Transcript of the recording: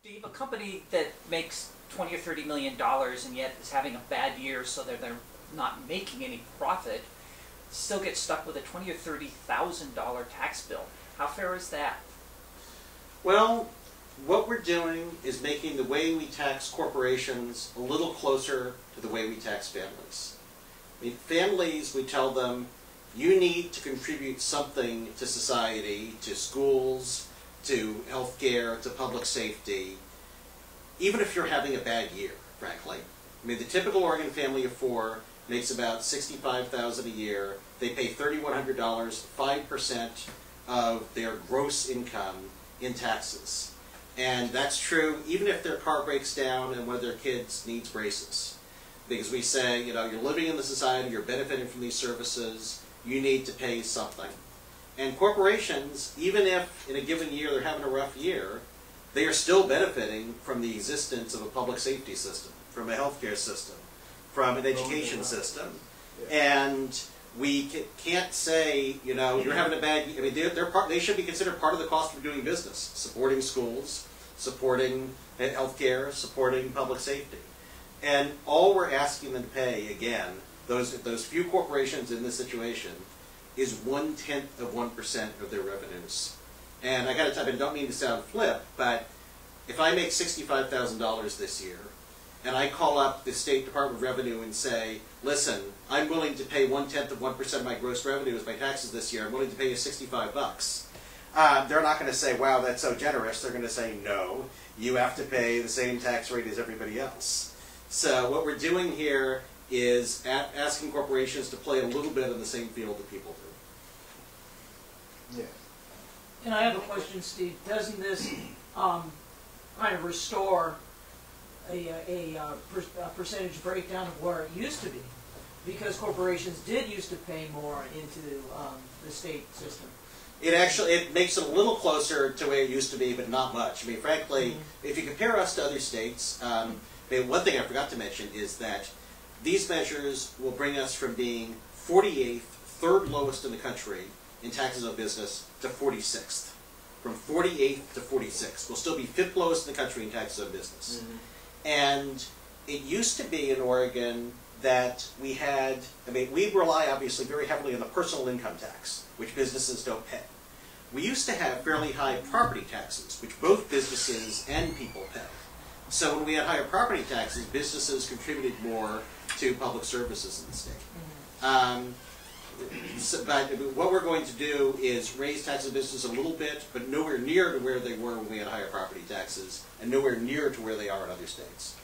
Steve, a company that makes $20 or $30 million and yet is having a bad year so that they're not making any profit still gets stuck with a $20,000 or $30,000 tax bill. How fair is that? Well, what we're doing is making the way we tax corporations a little closer to the way we tax families. I mean, families, we tell them, you need to contribute something to society, to schools, to healthcare, to public safety, even if you're having a bad year, frankly. I mean, the typical Oregon family of four makes about $65,000 a year. They pay $3,100, 5% of their gross income in taxes. And that's true even if their car breaks down and one of their kids needs braces. Because we say, you know, you're living in the society, you're benefiting from these services, you need to pay something. And corporations, even if in a given year they're having a rough year, they are still benefiting from the existence of a public safety system, from a healthcare system, from an education system. And we can't say, you know, you're having a bad year. I mean, they should be considered part of the cost of doing business, supporting schools, supporting healthcare, supporting public safety. And all we're asking them to pay, again, those few corporations in this situation, is 0.1% of their revenues. And I got to tell you, I don't mean to sound flip, but if I make $65,000 this year, and I call up the State Department of Revenue and say, listen, I'm willing to pay 0.1% of my gross revenue as my taxes this year, I'm willing to pay you $65. They're not going to say, wow, that's so generous. They're going to say, no, you have to pay the same tax rate as everybody else. So what we're doing here is asking corporations to play a little bit in the same field that people do. Yeah. And I have a question, Steve. Doesn't this kind of restore a percentage breakdown of where it used to be? Because corporations did used to pay more into the state system. It makes it a little closer to where it used to be, but not much. I mean, frankly, if you compare us to other states, one thing I forgot to mention is that these measures will bring us from being 48th, third lowest in the country in taxes on business, to 46th. From 48th to 46th. We'll still be 5th lowest in the country in taxes on business. And it used to be in Oregon that we had, I mean, we rely obviously very heavily on the personal income tax, which businesses don't pay. We used to have fairly high property taxes, which both businesses and people pay. So when we had higher property taxes, businesses contributed more to public services in the state. But what we're going to do is raise taxes on business a little bit, but nowhere near to where they were when we had higher property taxes, and nowhere near to where they are in other states.